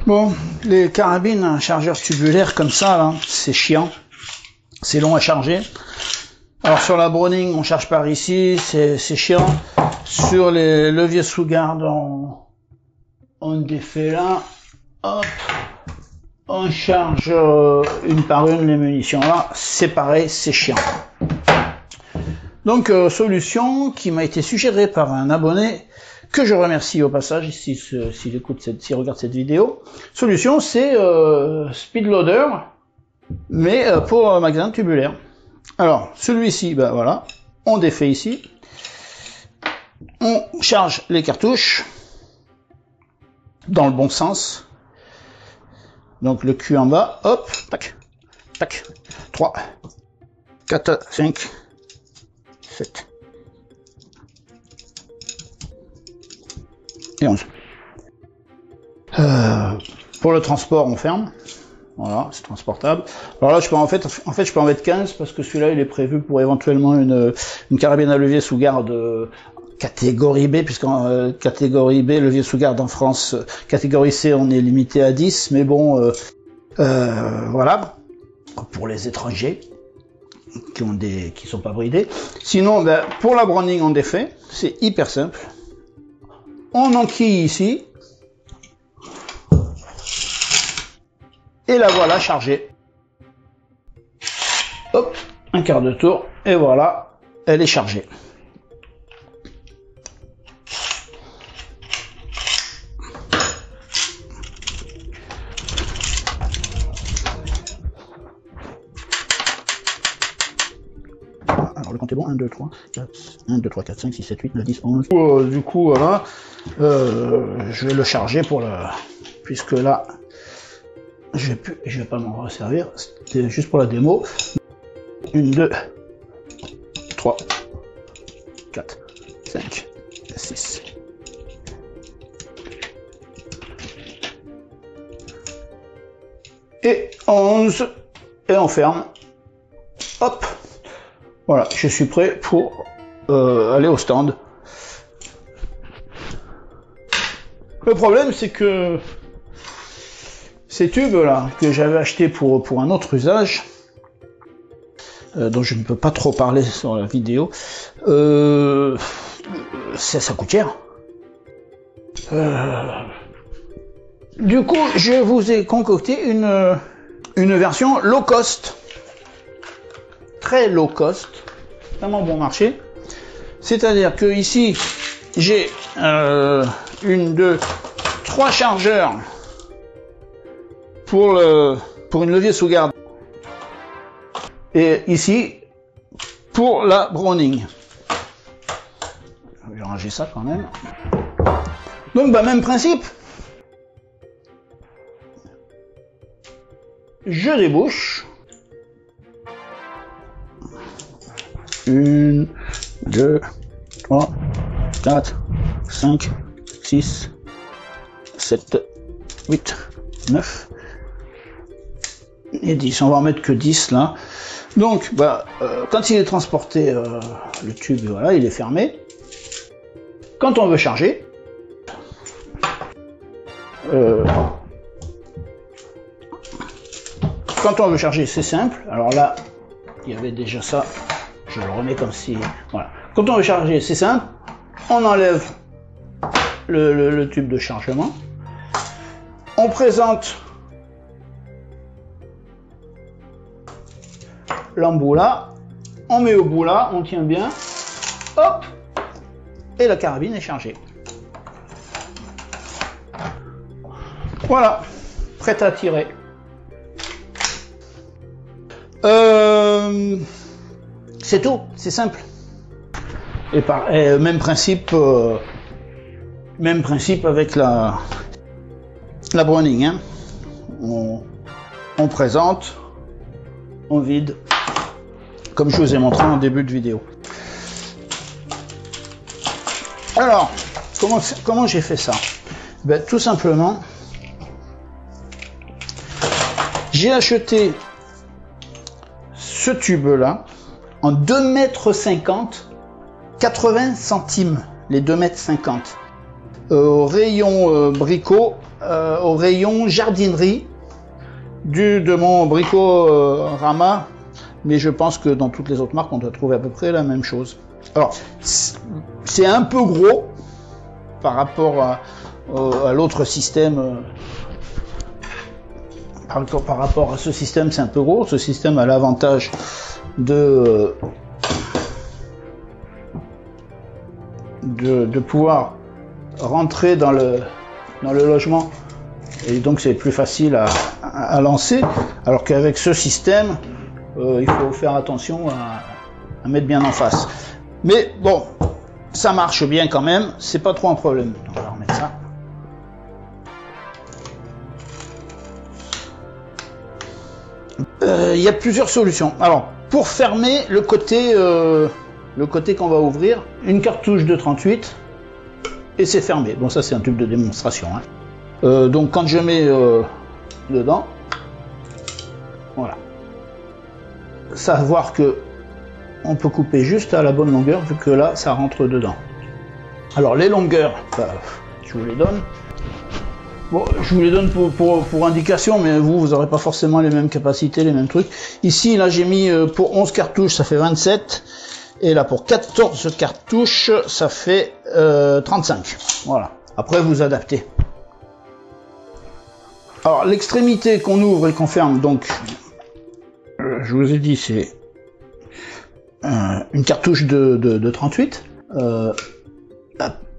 Bon, les carabines à chargeur tubulaire comme ça, là, c'est chiant. C'est long à charger. Alors sur la Browning, on charge par ici, c'est chiant. Sur les leviers sous garde, on défait là. Hop. On charge une par une les munitions là. C'est pareil, c'est chiant. Donc, solution qui m'a été suggérée par un abonné, que je remercie au passage, s'il regarde cette vidéo. Solution, c'est Speedloader, mais pour magasin tubulaire. Alors, celui-ci, ben voilà, on défait ici, on charge les cartouches, dans le bon sens, donc le cul en bas, hop, tac, tac, 3, 4, 5, 7 et 11. Pour le transport, on ferme. Voilà, c'est transportable. Alors là, je peux en fait, je peux en mettre 15 parce que celui-là, il est prévu pour éventuellement une carabine à levier sous garde catégorie B, puisqu'en catégorie B, levier sous garde en France, catégorie C, on est limité à 10, mais bon, voilà, pour les étrangers qui sont pas bridés. Sinon, ben, pour la Browning, on défait, c'est hyper simple. On enquille ici, et la voilà chargée. Hop, un quart de tour, et voilà, elle est chargée. Alors le compte est bon, 1, 2, 3, 4, 1, 2, 3, 4, 5, 6, 7, 8, 9, 10, 11. Du coup, voilà, je vais le charger pour le... Puisque là, je vais pas m'en resservir, c'était juste pour la démo. 1, 2, 3, 4, 5, 6. Et 11. Et on ferme. Hop. Voilà, je suis prêt pour aller au stand. Le problème, c'est que ces tubes là que j'avais acheté pour un autre usage, dont je ne peux pas trop parler sur la vidéo, ça coûte cher. Du coup, je vous ai concocté une version low cost, très low cost, vraiment bon marché. C'est-à-dire que ici, j'ai 1, 2, 3 chargeurs pour une levier sous garde. Et ici, pour la Browning. Je vais ranger ça quand même. Donc, bah, même principe. Je débouche. 1, 2, 3, 4, 5, 6, 7, 8, 9 et 10. On va en mettre que 10 là. Donc, bah, quand il est transporté, le tube, voilà, il est fermé. Quand on veut charger, c'est simple. Alors là, il y avait déjà ça. Je le remets comme si... Voilà. Quand on veut charger, c'est simple. On enlève le tube de chargement. On présente l'embout là. On met au bout là. On tient bien. Hop. Et la carabine est chargée. Voilà. Prête à tirer. C'est tout, c'est simple. Et même principe avec la Browning. Hein. On présente, on vide, comme je vous ai montré en début de vidéo. Alors, comment j'ai fait ça? Ben, tout simplement, j'ai acheté ce tube là en 2,50 m, 80 centimes, les 2,50 m, au rayon Brico, au rayon jardinerie de mon Bricorama, mais je pense que dans toutes les autres marques, on doit trouver à peu près la même chose. Alors, c'est un peu gros par rapport à l'autre système. Par rapport à ce système, c'est un peu gros. Ce système a l'avantage de pouvoir rentrer dans le logement, et donc c'est plus facile à lancer, alors qu'avec ce système, il faut faire attention à mettre bien en face. Mais bon, ça marche bien quand même, c'est pas trop un problème. On va remettre ça. Il y a plusieurs solutions. Alors, pour fermer le côté qu'on va ouvrir, une cartouche de 38 et c'est fermé. Bon, ça c'est un tube de démonstration. Hein. Donc quand je mets dedans, voilà. Savoir que on peut couper juste à la bonne longueur vu que là ça rentre dedans. Alors les longueurs, bah, je vous les donne. Bon, je vous les donne pour indication, mais vous n'aurez pas forcément les mêmes capacités, les mêmes trucs. Ici, là, j'ai mis pour 11 cartouches, ça fait 27. Et là, pour 14 cartouches, ça fait 35. Voilà. Après, vous adaptez. Alors, l'extrémité qu'on ouvre et qu'on ferme, donc, je vous ai dit, c'est une cartouche de 38.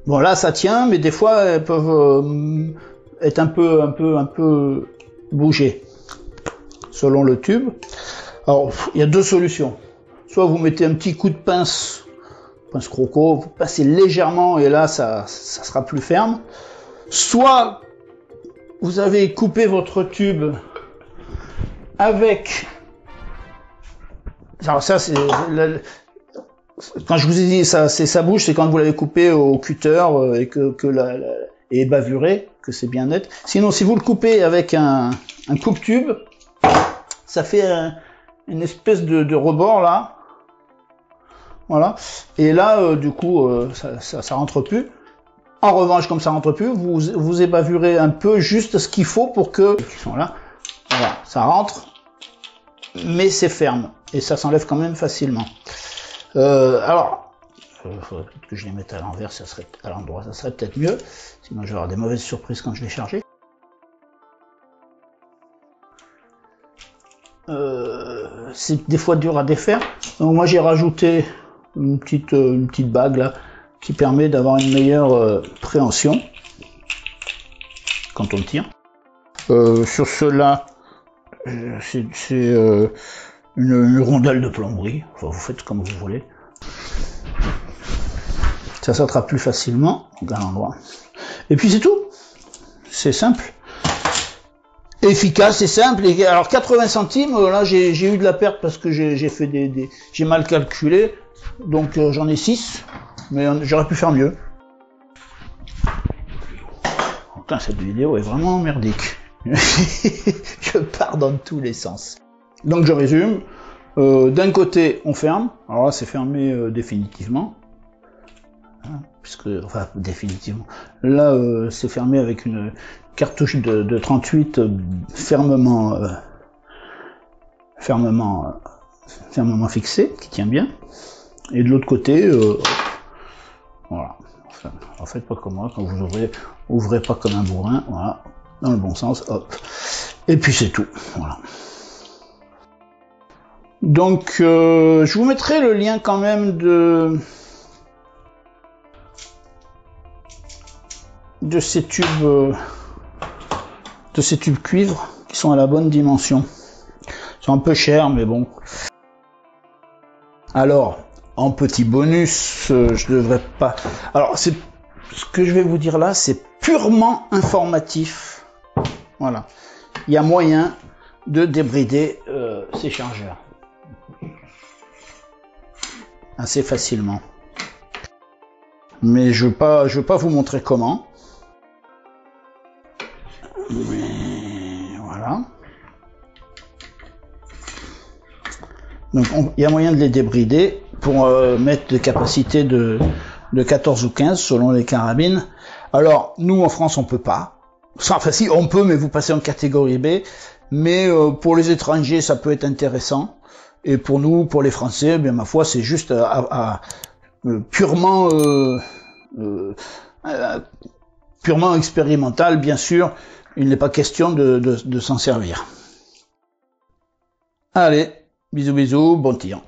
Bon, là, ça tient, mais des fois, elles peuvent être un peu bougées selon le tube. Alors, il y a deux solutions. Soit vous mettez un petit coup de pince croco, vous passez légèrement et là, ça sera plus ferme. Soit vous avez coupé votre tube avec... Alors ça, c'est... Quand je vous ai dit ça, ça bouge, c'est quand vous l'avez coupé au cutter et que et bavuré, que c'est bien net. Sinon, si vous le coupez avec un coupe-tube, ça fait une espèce de rebord là. Voilà. Et là, du coup, ça rentre plus. En revanche, comme ça rentre plus, vous ébavurez un peu juste ce qu'il faut pour que... Ils sont là. Voilà, ça rentre, mais c'est ferme. Et ça s'enlève quand même facilement. Alors... Il faudrait peut-être que je les mette à l'envers, ça serait à l'endroit, ça serait peut-être mieux. Sinon, je vais avoir des mauvaises surprises quand je vais charger. C'est des fois dur à défaire. Donc moi, j'ai rajouté une petite bague là qui permet d'avoir une meilleure préhension quand on tire. Sur cela, c'est une rondelle de plomberie. Enfin, vous faites comme vous voulez. Ça s'attrape plus facilement à l'endroit. Et puis c'est tout. C'est simple. Efficace et simple. Et alors 80 centimes, là j'ai eu de la perte parce que j'ai mal calculé. Donc j'en ai 6. Mais j'aurais pu faire mieux. Putain, cette vidéo est vraiment merdique. Je pars dans tous les sens. Donc je résume. D'un côté on ferme. Alors là c'est fermé définitivement. Puisque, enfin, définitivement. Là, c'est fermé avec une cartouche de 38 fermement fixée, qui tient bien. Et de l'autre côté, voilà. Enfin, en fait, pas comme moi, quand vous ouvrez pas comme un bourrin, voilà, dans le bon sens, hop. Et puis c'est tout, voilà. Donc, je vous mettrai le lien quand même de ces tubes cuivre qui sont à la bonne dimension. Ils sont un peu chers, mais bon. Alors, en petit bonus, je devrais pas... Alors, ce que je vais vous dire là, c'est purement informatif. Voilà. Il y a moyen de débrider ces chargeurs. Assez facilement. Mais je veux pas vous montrer comment. Mais voilà. Donc il y a moyen de les débrider pour mettre des capacités de 14 ou 15 selon les carabines. Alors nous en France on peut pas. Enfin si, on peut, mais vous passez en catégorie B. Mais pour les étrangers, ça peut être intéressant. Et pour nous, pour les Français, eh bien ma foi, c'est juste purement purement expérimental, bien sûr. Il n'est pas question de s'en servir. Allez, bisous bisous, bon tir.